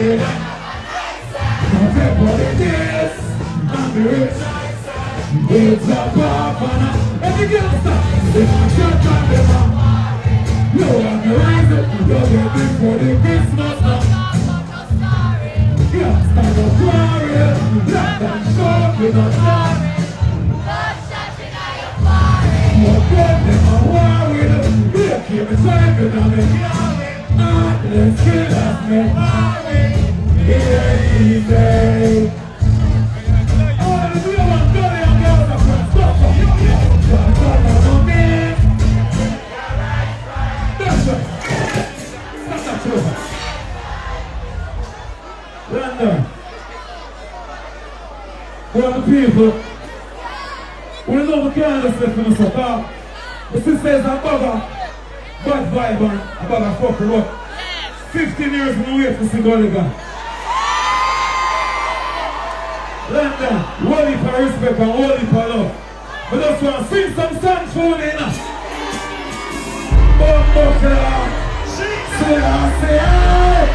Everybody I'm the rich. It's a pop every girl stop. If I can't drive them up, you want the reason. You're getting for the Christmas now. Yeah, start a quarrel. Black and short with a star. More dead than a war with them. Yeah, keep it cycling on me. Let's kill us, man. Yeah, easy. London, one of the people, we know we can't listen to the stuff. The sister is a bugger, bad vibe and a bugger fuck her up. 15 years in the way to sing Oliver. London, one heap of respect and one heap of love. But just want to sing some songs for me now. Bumbuckler, say aye.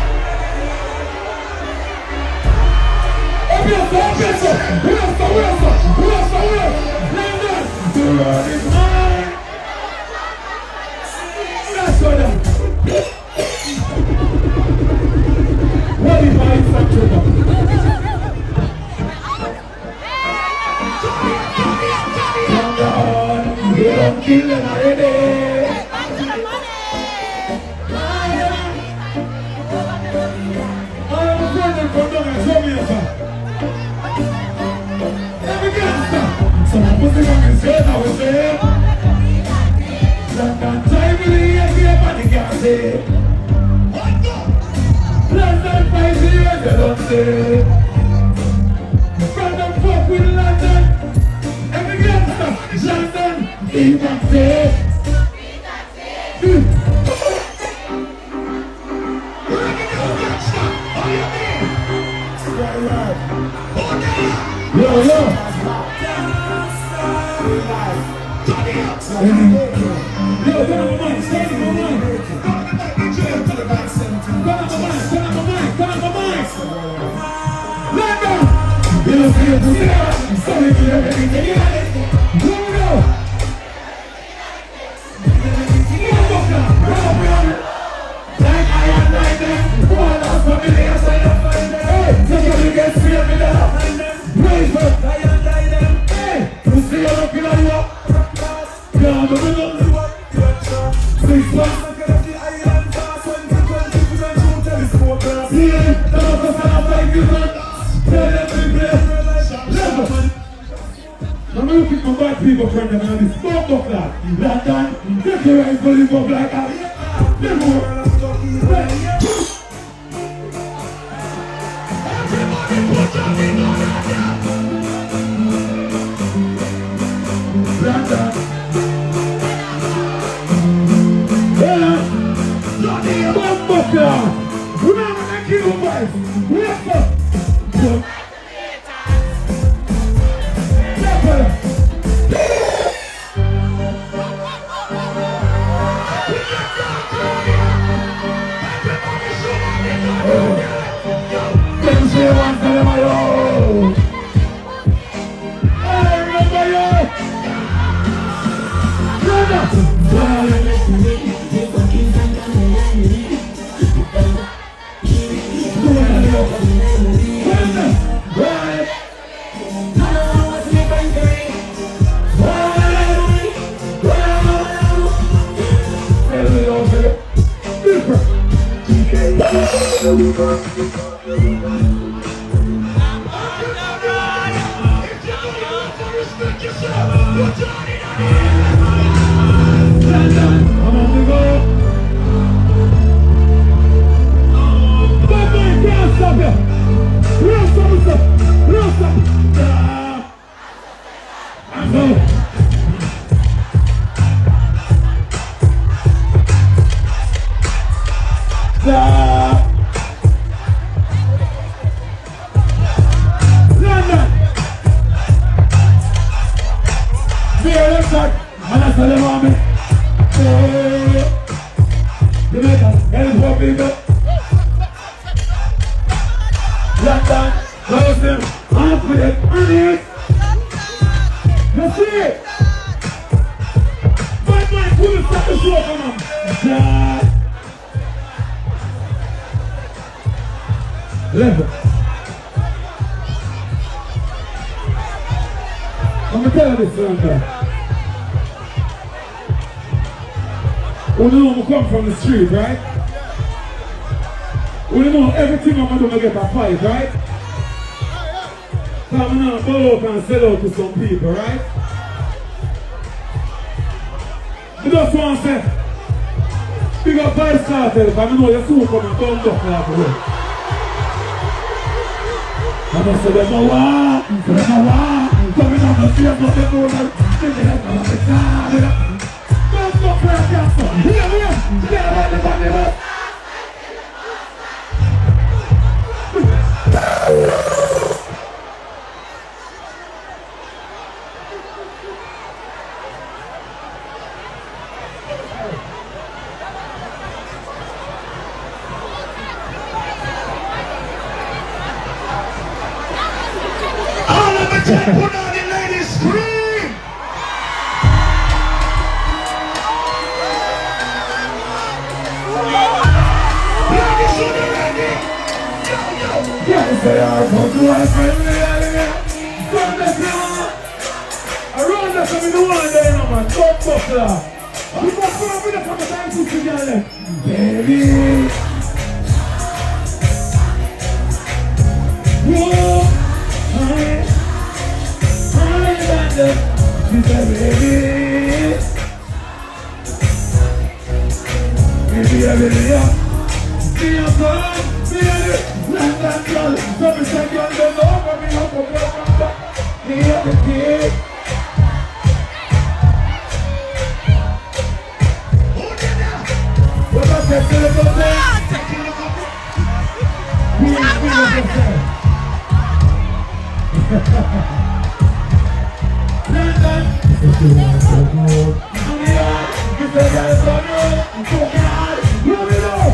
The road is mine. That's what I'm. What if I fuck you up? Come on, you don't kill them already. I'm a friend from down at Jamaica. So I'm putting on his head, I was there. That can't time with the everybody can say. Less than 5 years, they don't say. From the fuck with London. Every gangster, London, even say. Yo, yo. Yo, turn up my mic, turn up my mic. London! You don't see it, you see it. Sorry for everything, you got it. Go! Like I am like them. One last family, I say I'm fine them. Hey, somebody gets free of me there. Praise for I am like them. Hey, you see you're looking at you. Yeah, I'm the middle. 6 months. See, don't go for a 5 years old. Tell them to play. Level. I'm looking for bad people friend them and this Bumbuckler. London, take your right for live up like that. Never. Everybody put your feet on that. London. Bumbuckler! We're not gonna kill you guys! What's up? Can say one for them, I know! I remember you! And I tell them, London, London, half of it, honey. That's it. Bad man, who will start the show, come on? God. Level. I'm gonna tell you this, London. We know we come from the street, right? We know everything I'm gonna get a fight, right? So I'm gonna go out and sell out to some people, right? I just want to say, big up Vice Cartel, because I know you're soon coming down to that way. I just say, there's no war, coming on the field, but they know that they're going to all of the check, put on the ladies, scream! Yes, they are come to our friendly area. From the floor. Around us, I'm in the one day, no man. Don't buckler. We must go over the from the time to together. Baby. Whoa. She said, baby. Baby, I really am. See your son, see your land girl. So me say girl, don't over me up, up, me up the kid. What I said to the brother? We ain't feeling yourself. London, if you want to go, I'm here. You say that's so good, so God, love it all.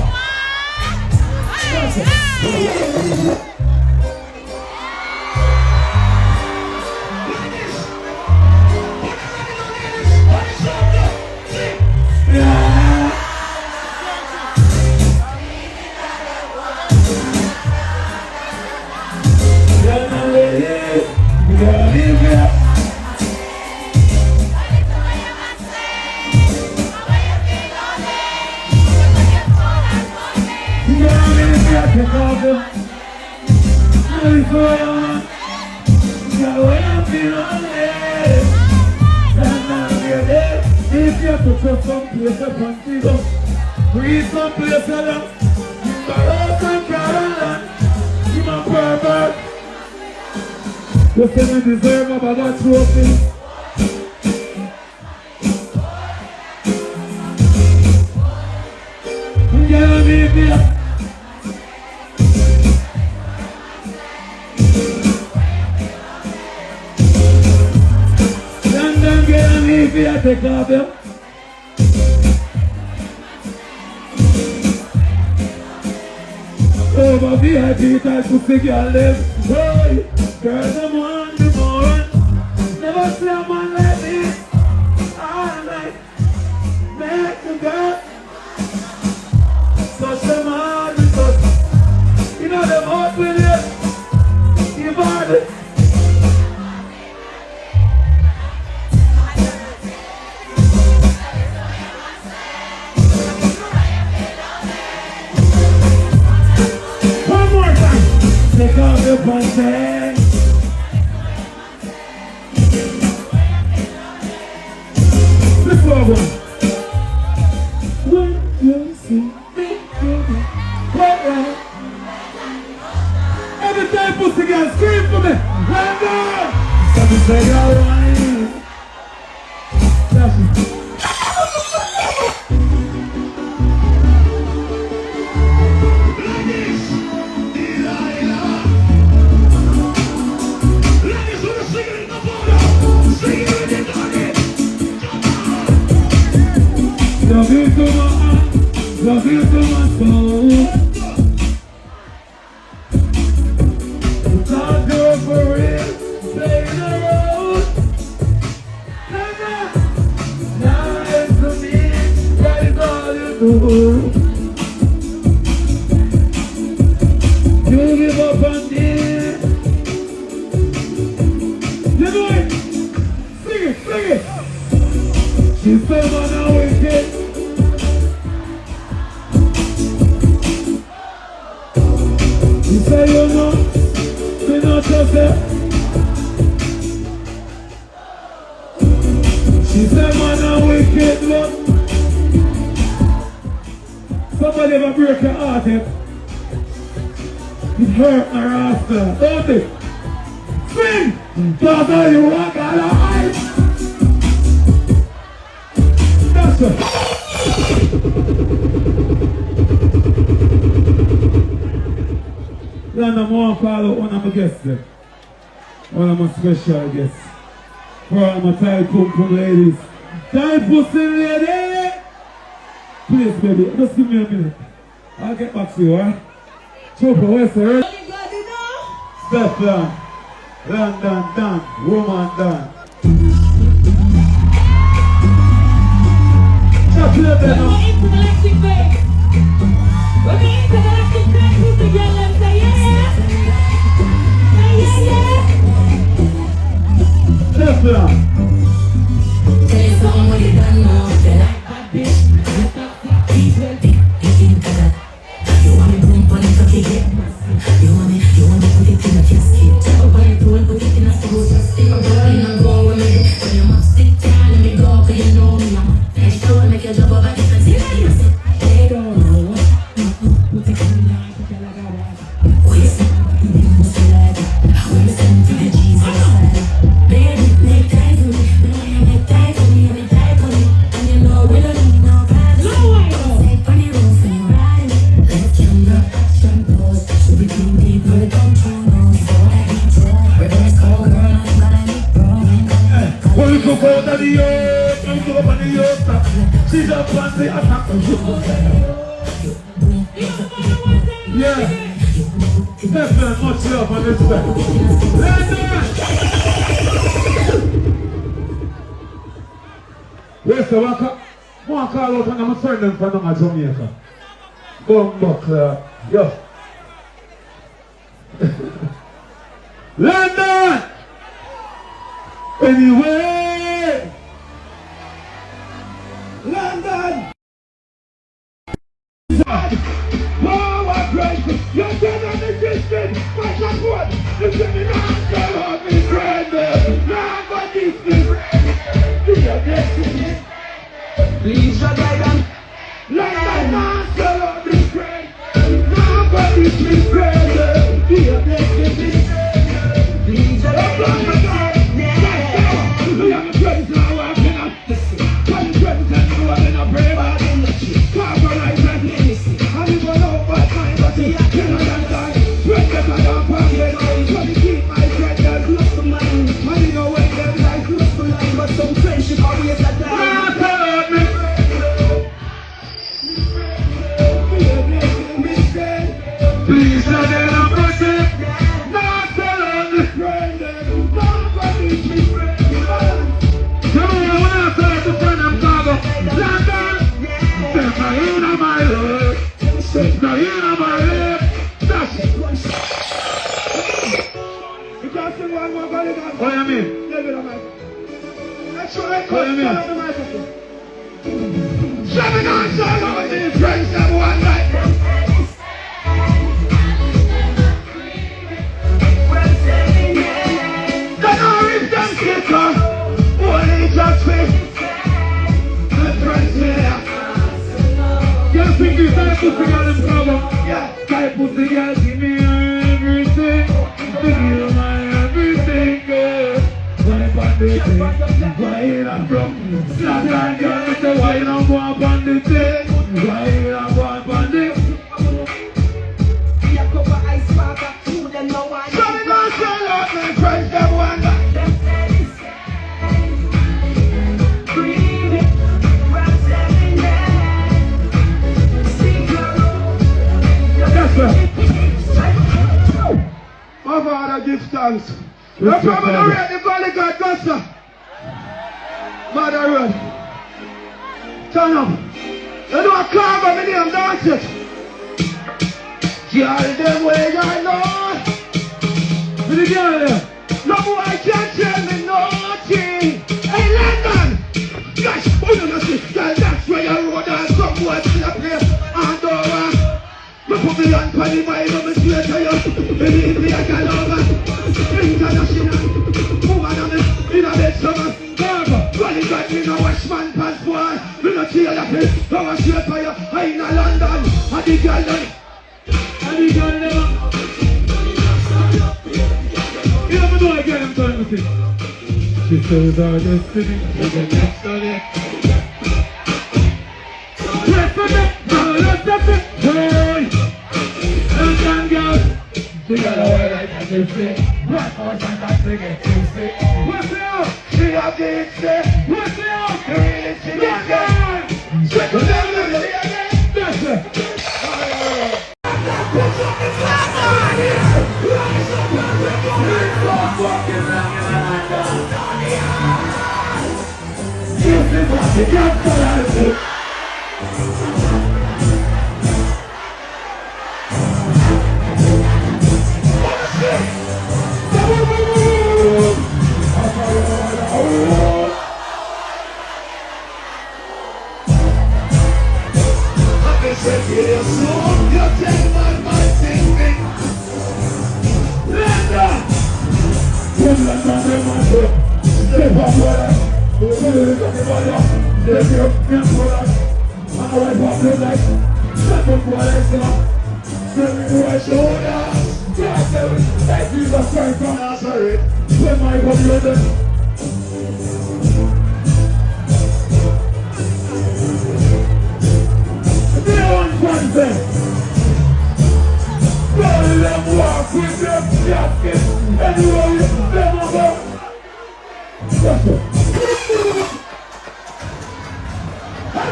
If you have to trust some place upon people, breathe some place along, borrow some Caroline, you my pervert. You say me deserve a bag of trophies. Yeah, baby. If you take off you over VIP type pussy girl live. Hey, girl them want the more. Never see a man like this. All night, make the girl touch them hard with us. You know them hot with you. You body. Take off your pants. Let's go one. When you see me, baby, right. Every time pussy girl scream for me. Right now. Something say alright. That's it. Love you to my heart, love you to my soul. Not go for real, playing around. Now it's to me, that is all you do. You give up on me. You know it. Sing it, sing it. She said, man, I wicked. She said, you know, me not trust her. She said, man, I'm wicked, look. Somebody ever break your heart, eh? It hurt my rasta, don't it? Sing! That's all you want, God, alright? That's it. Then I'm going to call out one of my guests there. One of my special guests. For all my Thai Pum Pum ladies. Thai Pussy lady! Please, baby, just give me a minute. I'll get back to you, alright? Chopper, where's the Step down. Down. Woman down. Just play that now. We're into the electric bass. We're into the electric bass. Who's the girl and say yeah? Step down. Tell you something what you done now. They like that bitch. You think that. You want me boom for the cocky head. You want me put it in a casket. Put it in a school. Stick up and go with me. When you must stick down, let me go, cause you know me. I'm sure make your job of a different thing. They don't know. Put it in the eye, put it like a water. Oh, you see, you must be like that. When you send to the Jesus side. Baby, make time for me. When you make time for me, make time for me. And you know we don't need no privacy. Take funny room for you riding. Let's camera action pose. Should be too deep, but don't you know? So I control. Reverse call, girl, I'm gonna need wrong. When you go out of the earth, when you go up on the earth, she's up on the attack. Yeah. Definitely much love on this side. Where's the one? One call out and I'm a friend from Jamaica. Bumbuckler. Yo. London! Anyway! London! Oh, what great! You're dead on the distance! What's your foot? You're sitting on the Lord, me friend! Now, but this is do your destiny! Please, your guidance! London, now, the Lord, me friend! Now, but this is friend! Do your destiny! Please, your guidance! We have a friends now, I'm in a one friends and you are in a brave heart in the street. Carbonize and innocent. And you go out by time, but you cannot die. Friends that I don't forget. So you keep my friend that's lost to mine. And you know when them life lost to line, but some friendship always a die. Please let them protect. Not tell on the friend. Nobody's me friend. What do you mean? What do you mean? 7 on solo with the friends that one night. The orange dance kicker, only just me. The friends here. You think this type pussy girl is problem? Yeah. Type pussy girl give me everything. Give you my everything, girl. Why on the thing? Why I'm from? Slap and girl, me say why I'm going on the thing? Why I'm going on the thing? We a couple ice water, two them no one. So we gon' sell out my friends, them one. Them say the same. Breathe it, rap 7 days. Speak your rules. That's right. Mavado. Father, give thanks. We're from the red, the valley God, Gosta. Mother Road. Turn up. You know a car by the name, dance it. Girl, them way I know. With the girl there. No boy can tell me nothing. Hey, London. Gosh, oh no, see. Girl, that's where you road and some boy still a play. And over. Me put me on for the Bible, me swear to you. Believe me, I can over. International. Woman on me, in a bed summer. Running back, me no wash man pants, boy. Me no tear the place. I was swear for you. I in a London. And the girl done. And the girl never. You never know again, I'm telling you. She says our destiny. She's the next on it. Yes, for me. Let's stop it. Hey. London girl. She got a way like that, you see. What horse and that thing is, you see. What's it up? She have the instant. What's it up? You really see this guy. Check it out, look at it again. That's it. Put up the flag on here. Rise up and rip on it. Stop walking around in the hand. This is what you got for us.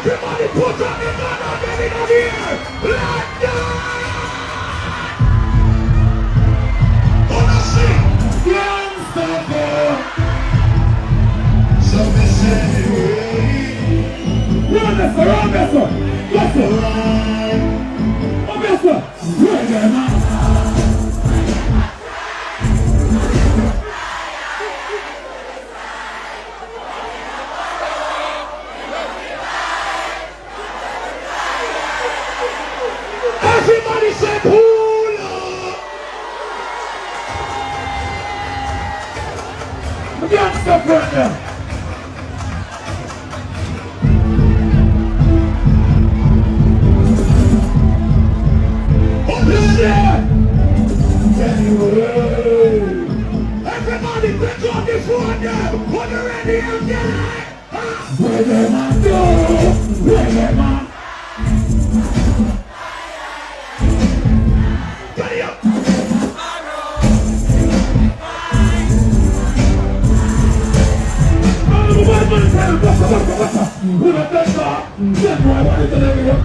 Everybody put on the gun and get in here! London! Wanna see? Unstoppable! So they say, run this one, run this one! Yes, sir! Oh, yes, sir! Right there, man! Everybody say pull up! Again, stop right there! Everybody pick up the phone there! On the radio, yeah! Where them I go? Where them I? Who the best are? Them boy want it to live here.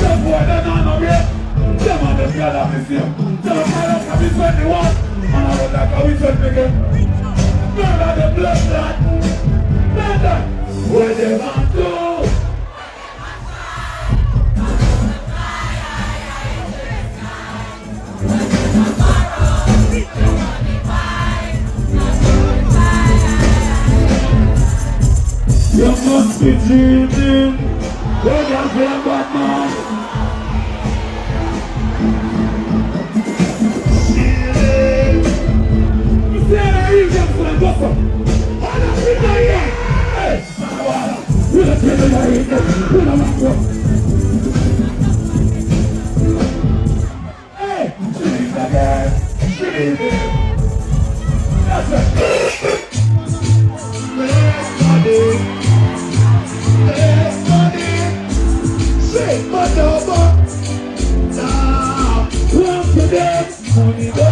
Them boy they not know yet. Them on the scale of this year. Them boy don't come in 21. And I would like how we should begin. Murder the blood clot. Murder. Where they want to? You must be dreaming. Where does the bad man? You see the reason for the buffer. All of you know here. Hey, Mavado. You don't tell me what you do. You don't want to. Hey, dream again. Dreaming. That's it. Say my number now. Come to them, money go.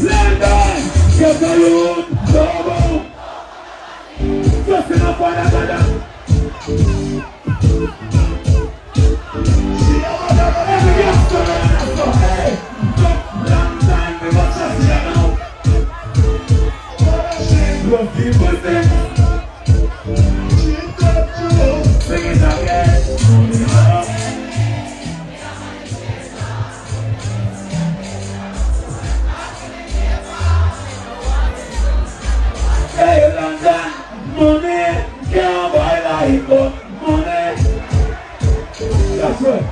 London, get the youth, double. Just enough for the fight for money. That's right.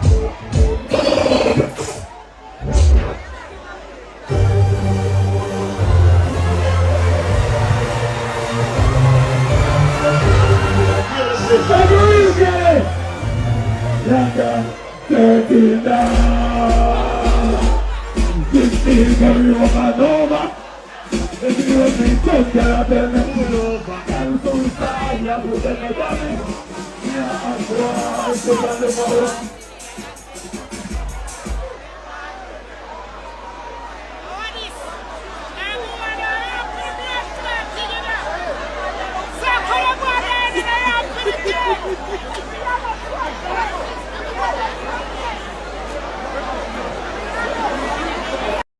London, 13 down. 16 carry over over. If you want me, don't get up and pull over. I'm so sorry, I'm going to get me. Yeah, I'm going to get me.